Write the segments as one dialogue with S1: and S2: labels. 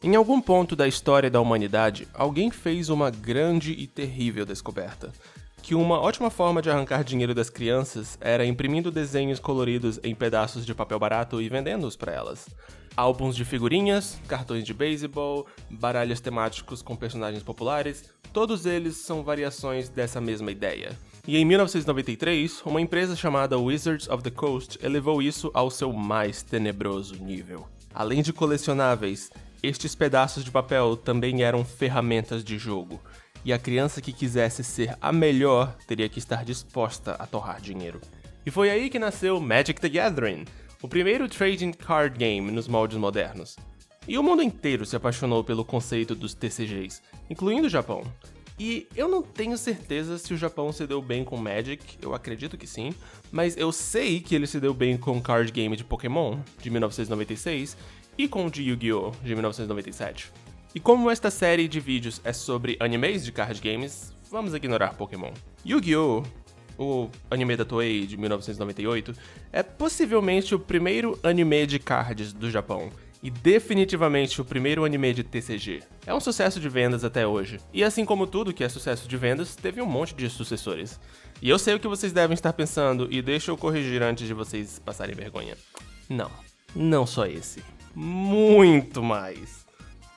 S1: Em algum ponto da história da humanidade, alguém fez uma grande e terrível descoberta. Que uma ótima forma de arrancar dinheiro das crianças era imprimindo desenhos coloridos em pedaços de papel barato e vendendo-os para elas. Álbuns de figurinhas, cartões de beisebol, baralhos temáticos com personagens populares, todos eles são variações dessa mesma ideia. E em 1993, uma empresa chamada Wizards of the Coast elevou isso ao seu mais tenebroso nível. Além de colecionáveis, estes pedaços de papel também eram ferramentas de jogo, e a criança que quisesse ser a melhor teria que estar disposta a torrar dinheiro. E foi aí que nasceu Magic the Gathering, o primeiro trading card game nos moldes modernos. E o mundo inteiro se apaixonou pelo conceito dos TCGs, incluindo o Japão. E eu não tenho certeza se o Japão se deu bem com Magic, eu acredito que sim, mas eu sei que ele se deu bem com o card game de Pokémon, de 1996, e com o de Yu-Gi-Oh!, de 1997. E como esta série de vídeos é sobre animes de card games, vamos ignorar Pokémon. Yu-Gi-Oh!, o anime da Toei de 1998, é possivelmente o primeiro anime de cards do Japão, e definitivamente o primeiro anime de TCG. É um sucesso de vendas até hoje, e assim como tudo que é sucesso de vendas, teve um monte de sucessores. E eu sei o que vocês devem estar pensando, e deixa eu corrigir antes de vocês passarem vergonha. Não só esse. Muito mais.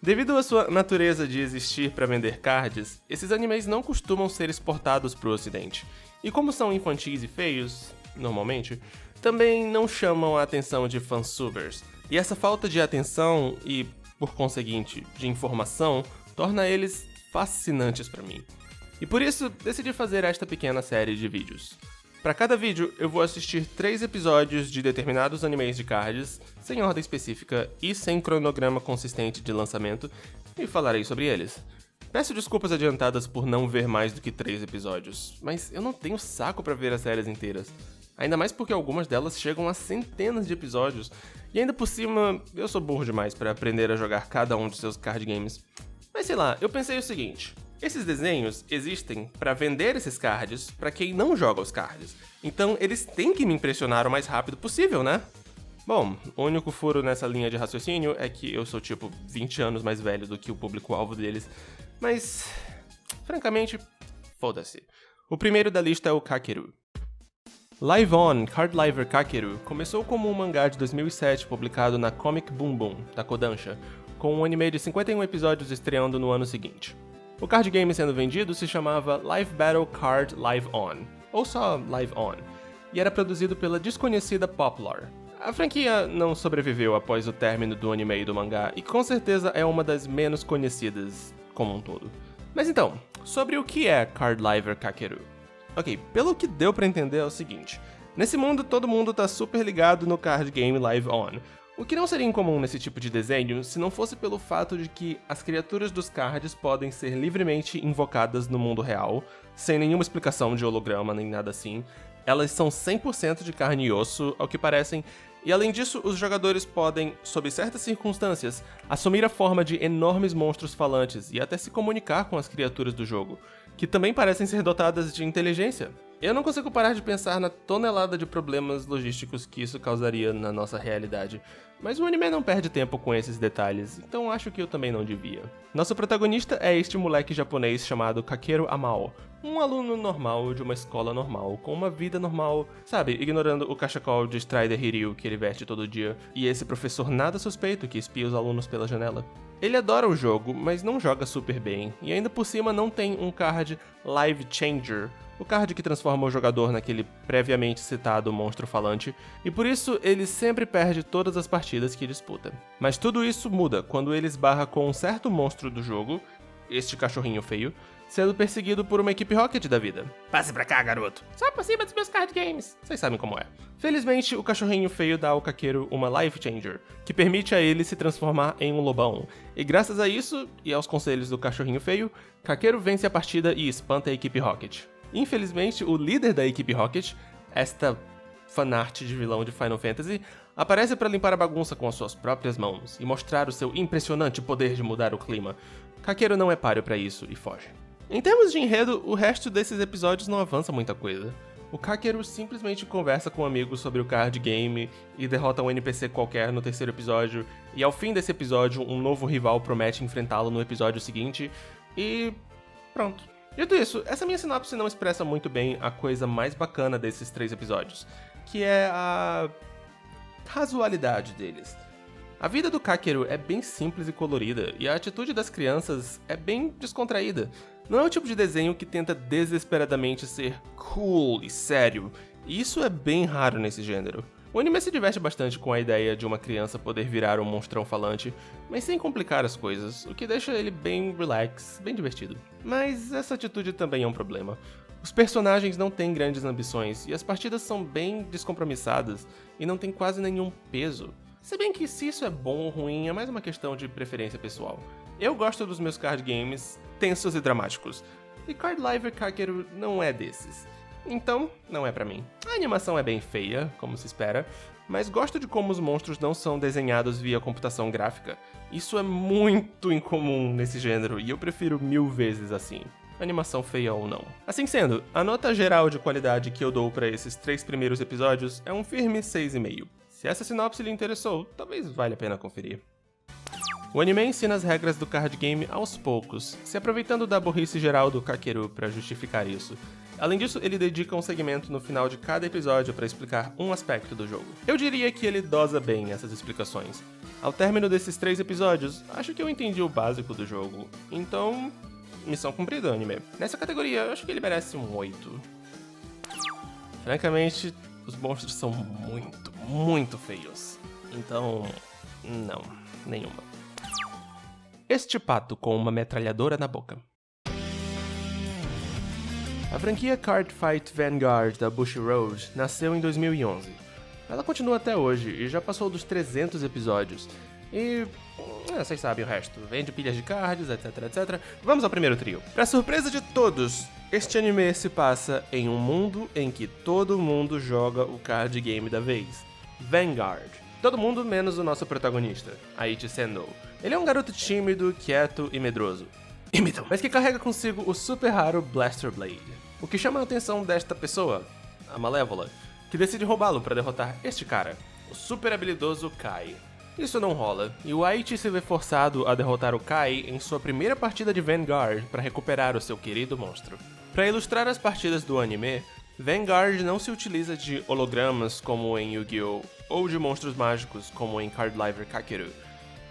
S1: Devido à sua natureza de existir para vender cards, esses animes não costumam ser exportados para o ocidente. E como são infantis e feios, normalmente, também não chamam a atenção de fansubers. E essa falta de atenção e, por conseguinte, de informação, torna eles fascinantes para mim. E por isso, decidi fazer esta pequena série de vídeos. Para cada vídeo, eu vou assistir 3 episódios de determinados animes de cards, sem ordem específica e sem cronograma consistente de lançamento, e falarei sobre eles. Peço desculpas adiantadas por não ver mais do que 3 episódios, mas eu não tenho saco para ver as séries inteiras. Ainda mais porque algumas delas chegam a centenas de episódios, e ainda por cima, eu sou burro demais para aprender a jogar cada um de seus card games. Mas sei lá, eu pensei o seguinte: esses desenhos existem para vender esses cards para quem não joga os cards, então eles têm que me impressionar o mais rápido possível, né? Bom, o único furo nessa linha de raciocínio é que eu sou tipo 20 anos mais velho do que o público-alvo deles, mas, francamente, foda-se. O primeiro da lista é o Kakeru. Live On, Card Liver Kakeru começou como um mangá de 2007 publicado na Comic Boom Boom, da Kodansha, com um anime de 51 episódios estreando no ano seguinte. O card game sendo vendido se chamava Live Battle Card Live On, ou só Live On, e era produzido pela desconhecida Poplar. A franquia não sobreviveu após o término do anime e do mangá, e com certeza é uma das menos conhecidas como um todo. Mas então, sobre o que é Card Liver Kakeru? Ok, pelo que deu pra entender é o seguinte: nesse mundo todo mundo tá super ligado no card game Live On, o que não seria incomum nesse tipo de desenho se não fosse pelo fato de que as criaturas dos cards podem ser livremente invocadas no mundo real, sem nenhuma explicação de holograma nem nada assim. Elas são 100% de carne e osso, ao que parecem, e além disso, os jogadores podem, sob certas circunstâncias, assumir a forma de enormes monstros falantes e até se comunicar com as criaturas do jogo, que também parecem ser dotadas de inteligência. Eu não consigo parar de pensar na tonelada de problemas logísticos que isso causaria na nossa realidade, mas o anime não perde tempo com esses detalhes, então acho que eu também não devia. Nosso protagonista é este moleque japonês chamado Kakeru Amao, um aluno normal de uma escola normal, com uma vida normal, sabe, ignorando o cachecol de Strider Hiryu que ele veste todo dia, e esse professor nada suspeito que espia os alunos pela janela. Ele adora o jogo, mas não joga super bem, e ainda por cima não tem um card Live Changer, o card que transforma o jogador naquele previamente citado monstro falante, e por isso ele sempre perde todas as partidas que disputa. Mas tudo isso muda quando ele esbarra com um certo monstro do jogo, este cachorrinho feio, sendo perseguido por uma equipe Rocket da vida. Passe pra cá, garoto! Só por cima dos meus card games! Vocês sabem como é. Felizmente, o cachorrinho feio dá ao Kakeru uma Life Changer, que permite a ele se transformar em um lobão. E graças a isso, e aos conselhos do cachorrinho feio, Kakeru vence a partida e espanta a equipe Rocket. Infelizmente, o líder da equipe Rocket, esta fanart de vilão de Final Fantasy, aparece para limpar a bagunça com as suas próprias mãos e mostrar o seu impressionante poder de mudar o clima. Kakeru não é páreo para isso e foge. Em termos de enredo, o resto desses episódios não avança muita coisa. O Kakeru simplesmente conversa com um amigo sobre o card game e derrota um NPC qualquer no terceiro episódio, e ao fim desse episódio, um novo rival promete enfrentá-lo no episódio seguinte, e pronto. Dito isso, essa minha sinopse não expressa muito bem a coisa mais bacana desses 3 episódios, que é a casualidade deles. A vida do Kakeru é bem simples e colorida, e a atitude das crianças é bem descontraída. Não é o tipo de desenho que tenta desesperadamente ser cool e sério, e isso é bem raro nesse gênero. O anime se diverte bastante com a ideia de uma criança poder virar um monstrão falante, mas sem complicar as coisas, o que deixa ele bem relax, bem divertido. Mas essa atitude também é um problema. Os personagens não têm grandes ambições, e as partidas são bem descompromissadas, e não tem quase nenhum peso. Se bem que se isso é bom ou ruim, é mais uma questão de preferência pessoal. Eu gosto dos meus card games tensos e dramáticos, e Card Liver Kakeru não é desses. Então, não é pra mim. A animação é bem feia, como se espera, mas gosto de como os monstros não são desenhados via computação gráfica. Isso é muito incomum nesse gênero, e eu prefiro 1000 vezes assim. Animação feia ou não. Assim sendo, a nota geral de qualidade que eu dou pra esses 3 primeiros episódios é um firme 6,5. Se essa sinopse lhe interessou, talvez valha a pena conferir. O anime ensina as regras do card game aos poucos, se aproveitando da burrice geral do Kakeru para justificar isso. Além disso, ele dedica um segmento no final de cada episódio para explicar um aspecto do jogo. Eu diria que ele dosa bem essas explicações. Ao término desses 3 episódios, acho que eu entendi o básico do jogo, então missão cumprida, anime. Nessa categoria, acho que ele merece um 8. Francamente, os monstros são muito feios. Então, não, nenhuma. Este pato com uma metralhadora na boca. A franquia Card Fight Vanguard da Bushiroad nasceu em 2011. Ela continua até hoje e já passou dos 300 episódios. E vocês sabem o resto, vende pilhas de cards, etc. Vamos ao primeiro trio. Pra surpresa de todos, este anime se passa em um mundo em que todo mundo joga o card game da vez, Vanguard. Todo mundo menos o nosso protagonista, Aichi Sendo. Ele é um garoto tímido, quieto e medroso. Mas que carrega consigo o super raro Blaster Blade. O que chama a atenção desta pessoa, a Malévola, que decide roubá-lo para derrotar este cara, o super habilidoso Kai. Isso não rola, e o Aichi se vê forçado a derrotar o Kai em sua primeira partida de Vanguard para recuperar o seu querido monstro. Para ilustrar as partidas do anime, Vanguard não se utiliza de hologramas como em Yu-Gi-Oh! Ou de monstros mágicos como em Card Liver Kakeru.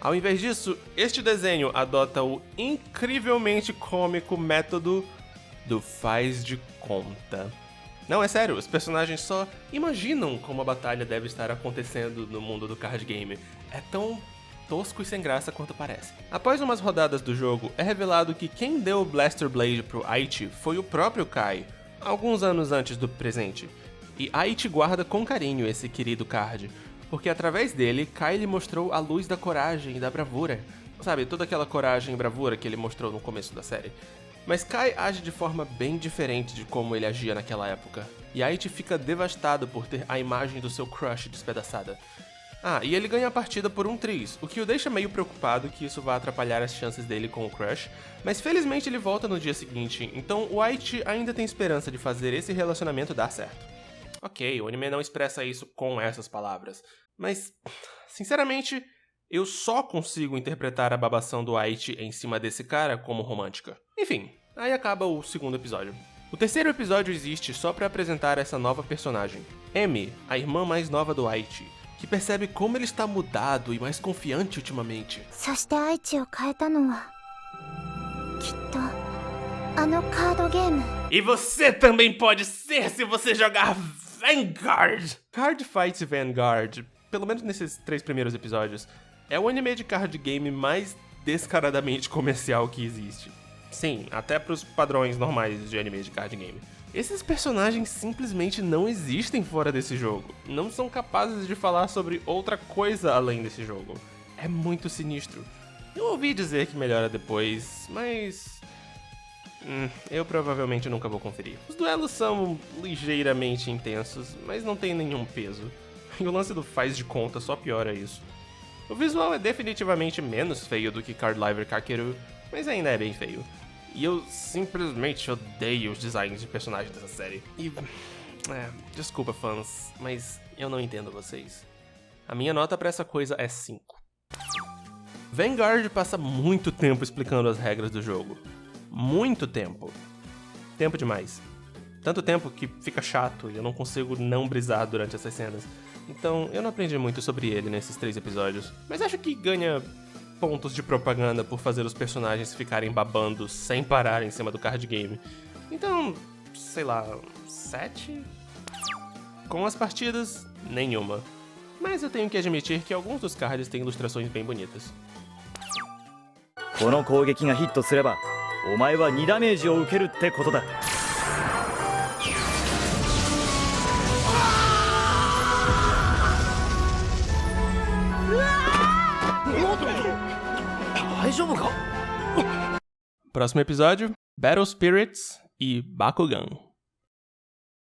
S1: Ao invés disso, este desenho adota o incrivelmente cômico método do faz de conta. Não, é sério, os personagens só imaginam como a batalha deve estar acontecendo no mundo do card game. É tão tosco e sem graça quanto parece. Após umas rodadas do jogo, é revelado que quem deu o Blaster Blade pro Aichi foi o próprio Kai, alguns anos antes do presente. E Aichi guarda com carinho esse querido card, porque através dele, Kai lhe mostrou a luz da coragem e da bravura. Sabe, toda aquela coragem e bravura que ele mostrou no começo da série. Mas Kai age de forma bem diferente de como ele agia naquela época, e Aichi fica devastado por ter a imagem do seu crush despedaçada. E ele ganha a partida por um tris, o que o deixa meio preocupado que isso vá atrapalhar as chances dele com o crush, mas felizmente ele volta no dia seguinte, então o Aichi ainda tem esperança de fazer esse relacionamento dar certo. Ok, o anime não expressa isso com essas palavras, mas, sinceramente, eu só consigo interpretar a babação do Aichi em cima desse cara como romântica. Enfim, aí acaba o segundo episódio. O terceiro episódio existe só pra apresentar essa nova personagem, Emi, a irmã mais nova do Aichi, que percebe como ele está mudado e mais confiante ultimamente. E você também pode ser se você jogar Vanguard! Card Fight Vanguard, pelo menos nesses 3 primeiros episódios, é o anime de card game mais descaradamente comercial que existe. Sim, até pros padrões normais de anime de card game. Esses personagens simplesmente não existem fora desse jogo. Não são capazes de falar sobre outra coisa além desse jogo. É muito sinistro. Eu ouvi dizer que melhora depois, mas eu provavelmente nunca vou conferir. Os duelos são ligeiramente intensos, mas não tem nenhum peso. E o lance do faz de conta só piora isso. O visual é definitivamente menos feio do que Card Liver Kakeru, mas ainda é bem feio. E eu simplesmente odeio os designs de personagens dessa série. E Desculpa, fãs, mas eu não entendo vocês. A minha nota pra essa coisa é 5. Vanguard passa muito tempo explicando as regras do jogo. Muito tempo. Tempo demais. Tanto tempo que fica chato e eu não consigo não brisar durante essas cenas. Então, eu não aprendi muito sobre ele nesses 3 episódios. Mas acho que ganha pontos de propaganda por fazer os personagens ficarem babando sem parar em cima do card game. Então, sei lá, 7? Com as partidas, nenhuma. Mas eu tenho que admitir que alguns dos cards têm ilustrações bem bonitas.
S2: この攻撃がヒットすれば、お前は2ダメージを受けるってことだ。大丈夫か?
S1: Próximo episódio, Battle Spirits e Bakugan.